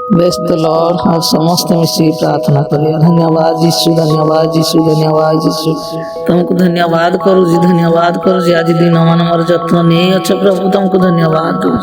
व्यस्त लॉर्ड और समस्त मिश्री प्रार्थना करिए। धन्यवाद यीशु, धन्यवाद यीशु, धन्यवाद यीशु। तुमको धन्यवाद करू जी, धन्यवाद करू जी। आज दिन मान मोर जत्न नहीं अच्छे प्रभु, तुमको धन्यवाद दो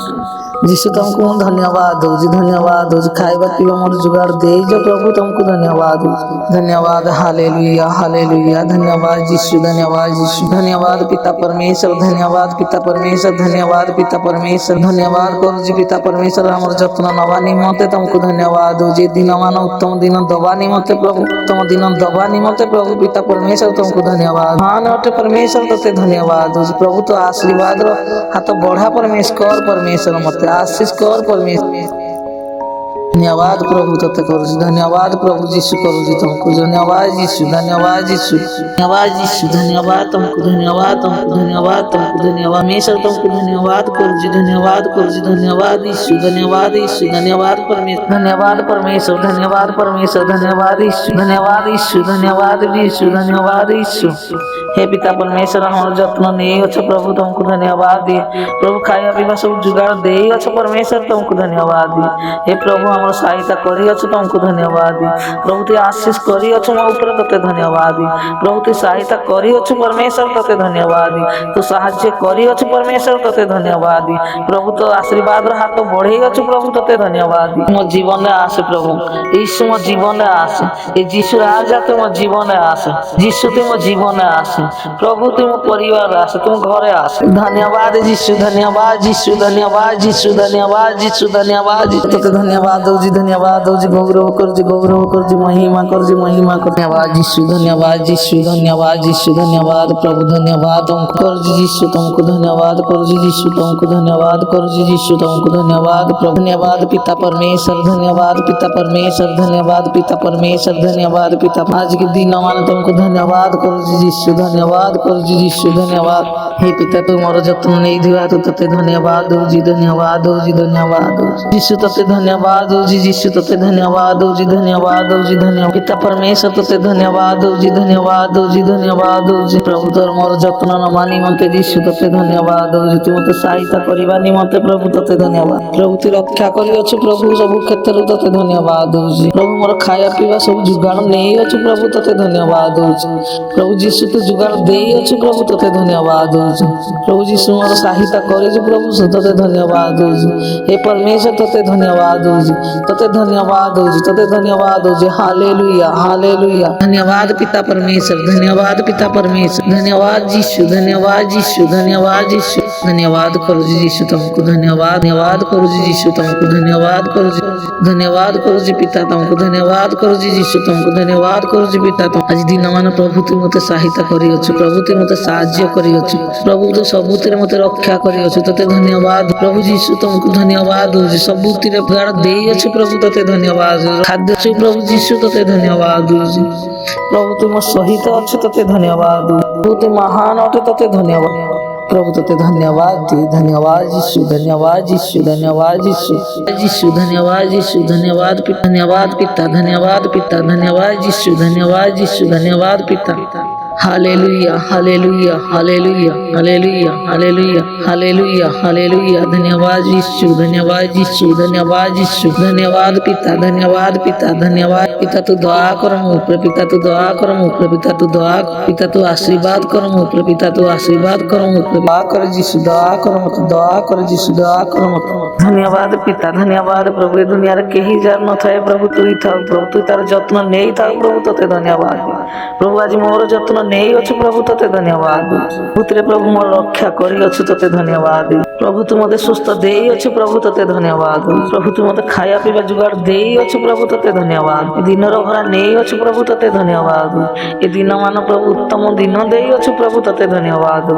यीशु, तुमको धन्यवाद दो जी, धन्यवाद दो जी। खाइबा पीवा मोर जुगाड़ दे जो प्रभु, तुमको धन्यवाद दो, धन्यवाद। हालेलुया हालेलुया, धन्यवाद यीशु, धन्यवाद यीशु। धन्यवाद पिता परमेश्वर, धन्यवाद पिता परमेश्वर, धन्यवाद पिता परमेश्वर। धन्यवाद करू जी पिता परमेश्वर, हमर जत्न नवा निमते तुमको धन्यवाद दो जी। दिन मान उत्तम दिन दवा निमते प्रभु, उत्तम दिन दवा निमते प्रभु पिता परमेश्वर, तुमको धन्यवाद। हाँ नटे परमेश्वर तोते धन्यवाद दो प्रभु। तो आशीर्वाद रो हाथ बढ़ा परमेश्वर, परमेश्वर मते आशीष कर परमेश्वर। धन्यवाद प्रभु तोते करू जी, धन्यवाद प्रभु यीशु करू जी तुमको धन्यवाद यीशु, धन्यवाद यीशु, धन्यवाद यीशु, धन्यवाद तुमको, धन्यवाद तुमको, धन्यवाद तुमको, धन्यवाद परमेश्वर तुमको धन्यवाद करू जी, धन्यवाद करू जी। धन्यवाद यीशु, धन्यवाद यीशु, धन्यवाद परमेश्वर, धन्यवाद परमेश्वर, धन्यवाद परमेश्वर, धन्यवाद यीशु, धन्यवाद यीशु, धन्यवाद यीशु, धन्यवाद यीशु। हे पिता परमेश्वर, हमार जत्न नहीं अच्छे प्रभु, तुमको धन्यवाद दिए प्रभु। खाया पीवा सब जुगाड़ दे अच्छे परमेश्वर, तुमको धन्यवाद दिए। हे प्रभु हमार सहायता करी अच्छे, तुमको धन्यवाद दी प्रभु। ते आशीष करी अच्छे मो ऊपर, तोते धन्यवाद दी प्रभु। ते सहायता करी अच्छे परमेश्वर, तोते धन्यवाद दी। तो साहाय्य करी अच्छे परमेश्वर, तोते धन्यवाद दी प्रभु। तो आशीर्वाद हाथ बढ़े अच्छे प्रभु, तोते धन्यवाद दी। मो जीवन आसे प्रभु, यीशु मो जीवन आसे, ये यीशु राजा तो मो जीवन आसे, यीशु ते मो जीवन आसे प्रभु। तुम परिवार आसे, तुम घरे आसे। धन्यवाद यीशु, धन्यवाद यीशु, धन्यवाद यीशु, धन्यवाद यीशु, धन्यवाद तोते धन्यवाद दो जी, धन्यवाद दो जी। गौरव कर जी, गौरव कर जी, महिमा कर जी, महिमा कर। धन्यवाद यीशु, धन्यवाद यीशु, धन्यवाद यीशु, धन्यवाद प्रभु। धन्यवाद तुमको कर जी यीशु, तुमको धन्यवाद कर जी यीशु, तुमको धन्यवाद कर जी यीशु, तुमको धन्यवाद प्रभु। धन्यवाद पिता परमेश्वर, धन्यवाद पिता परमेश्वर, धन्यवाद पिता परमेश्वर, धन्यवाद पिता। आज के दिन मान तुमको धन्यवाद कर जी यीशु, धन्यवाद कर जी यीशु, धन्यवाद। हे पिता तू मोर जत्न नहीं दिवा, तो तते धन्यवाद दो जी, धन्यवाद दो जी, धन्यवाद दो यीशु, तते धन्यवाद दो जी यीशु, तते धन्यवाद दो जी, धन्यवाद दो जी, धन्यवाद पिता परमेश्वर, तते धन्यवाद दो जी, धन्यवाद दो जी, धन्यवाद दो जी प्रभु। तोर मोर जत्न न मानी मते यीशु, तते धन्यवाद दो जी। तू मते सहायता करिबा निमते प्रभु, तते धन्यवाद प्रभु। तू रक्षा करि अछि प्रभु, सब क्षेत्र तते धन्यवाद दो जी प्रभु। मोर खाया पीवा सब जुगाड़ नहीं अछि प्रभु, तते धन्यवाद दो जी प्रभु। यीशु तू जुगाड़ दे अछि प्रभु, तते धन्यवाद दो जी प्रभु। यीशु मोर सहायता करे जी प्रभु, तते धन्यवाद दो जी। हे परमेश्वर तते धन्यवाद दो जी, तते धन्यवाद दो जी, तते धन्यवाद दो जी। हालेलुया हालेलुया, धन्यवाद पिता परमेश्वर, धन्यवाद पिता परमेश्वर, धन्यवाद यीशु, धन्यवाद यीशु, धन्यवाद यीशु। धन्यवाद करू जी यीशु, तुमको धन्यवाद, धन्यवाद करू जी यीशु, तुमको धन्यवाद करू जी, धन्यवाद करू जी पिता, तुमको धन्यवाद करू जी यीशु, तुमको धन्यवाद करू जी पिता। तुम आज दिन मान प्रभु तू मते सहायता करी अछि प्रभु, तू मते साहाय्य करी अछि प्रभु। तो सबुतिरे मते रक्षा करी अछि, तते धन्यवाद प्रभु यीशु, तुमको धन्यवाद दो जी। सबुतिरे गाड़ दे अछि प्रभु, तते धन्यवाद। खाद्य अछि प्रभु यीशु, तते धन्यवाद दो जी प्रभु। तुम सहित अछि, तते धन्यवाद दो। तू महान अटे, तते धन्यवाद प्रभु, तते धन्यवाद दी। धन्यवाद यीशु, धन्यवाद यीशु, धन्यवाद यीशु यीशु, धन्यवाद यीशु, धन्यवाद पिता, धन्यवाद पिता, धन्यवाद पिता, धन्यवाद यीशु, धन्यवाद यीशु, धन्यवाद पिता। Hallelujah hallelujah hallelujah hallelujah hallelujah hallelujah hallelujah. धन्यवाद यीशु, धन्यवाद यीशु, धन्यवाद यीशु, धन्यवाद पिता, धन्यवाद पिता, धन्यवाद पिता। तू दया कर मो ऊपर पिता, तू दया कर मो ऊपर पिता, तू दया पिता, तू आशीर्वाद कर मो ऊपर पिता, तू आशीर्वाद कर मो ऊपर। दया कर यीशु, दया कर मत, दया कर यीशु, दया कर मत। धन्यवाद पिता, धन्यवाद प्रभु। ए दुनिया रे केही जार न थाए प्रभु, तू ही था प्रभु। तू तार जत्न नहीं था प्रभु, तते धन्यवाद प्रभु। आज मोर जत्न नहीं अच्छे प्रभु, तते धन्यवाद पुत्रे प्रभु। मोर रक्षा करी अच्छे, तते धन्यवाद प्रभु। तू मते सुस्थ दे अच्छे प्रभु, तते धन्यवाद प्रभु। तू मते खाया पीवा जुगाड़ दे अच्छे प्रभु, तते धन्यवाद। दिन भरा नहीं अच्छे प्रभु, तते धन्यवाद। ए दिन मान प्रभु उत्तम दिन दे अच्छे प्रभु, तते धन्यवाद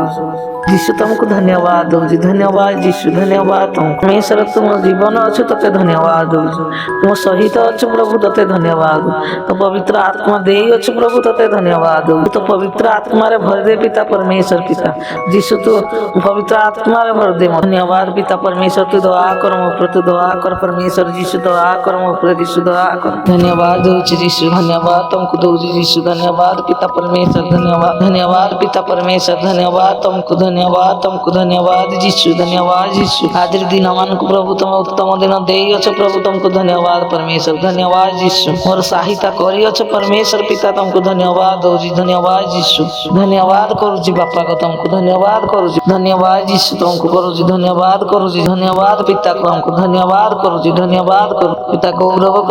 यीशु, तुमको धन्यवाद दो जी, धन्यवाद यीशु, धन्यवाद तुम परमेश्वर। तुम जीवन अच्छे, तते धन्यवाद तुम सहित अच्छे प्रभु, तते धन्यवाद। तो पवित्र आत्मा दे अच्छे प्रभु, तते धन्यवाद। तो पवित्र आत्मा रे भर दे पिता परमेश्वर पिता यीशु, तो पवित्र आत्मा रे भर दे दे। धन्यवाद पिता परमेश्वर, तू दुआ कर मुँह पर, तू दुआ कर परमेश्वर यीशु, दुआ कर मुँह पर यीशु, दुआ कर। धन्यवाद दौची यीशु, धन्यवाद तुमको दौची यीशु, धन्यवाद पिता परमेश्वर, धन्यवाद धन्यवाद पिता परमेश्वर, धन्यवाद तुमको, धन्यवाद तुमको, धन्यवाद यीशु, धन्यवाद यीशु। आज दिन को प्रभु तुम उत्तम दिन देइछ प्रभु, तुमको धन्यवाद परमेश्वर, धन्यवाद यीशु। मोर सहायता करियछ परमेश्वर पिता, तुमको धन्यवाद दौची, धन्यवाद यीशु। धन्यवाद करूची बापा को, तुमको धन्यवाद करूची, धन्यवाद यीशु तुमको करूची, धन्यवाद करूची, धन्यवाद पिता को हमको धन्यवाद करूची, धन्यवाद करू पिता, गौरव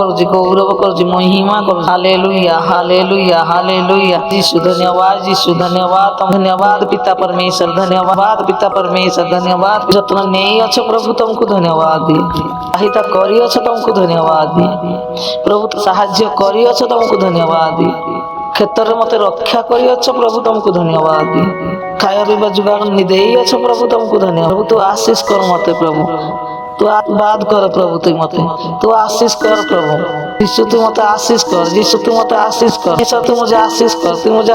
करूची, महिमा करू। हालेलुया हालेलुया हालेलुया यीशु, धन्यवाद यीशु, धन्यवाद धन्यवाद पिता परमेश्वर, धन्यवाद पिता परमेश्वर, धन्यवाद जत्न नहीं अच्छे प्रभु, तुमको धन्यवाद दी। सहायता करियछ तुमको धन्यवाद दी प्रभु, साहाय्य करियछ तुमको धन्यवाद दी। क्षेत्र में मते रक्षा करियछ प्रभु, तुमको धन्यवाद दी। खाया पीवा जुगाड़ निदेइछ प्रभु, तुमको धन्यवाद। प्रभु तू आशीष कर मते प्रभु, तू आशीर्वाद कर प्रभु, तू मते तू आशीष कर प्रभु यीशु, तू मते आशीष कर यीशु, तू मते आशीष कर यीशु, तू मुझे आशीष कर, तू मुझे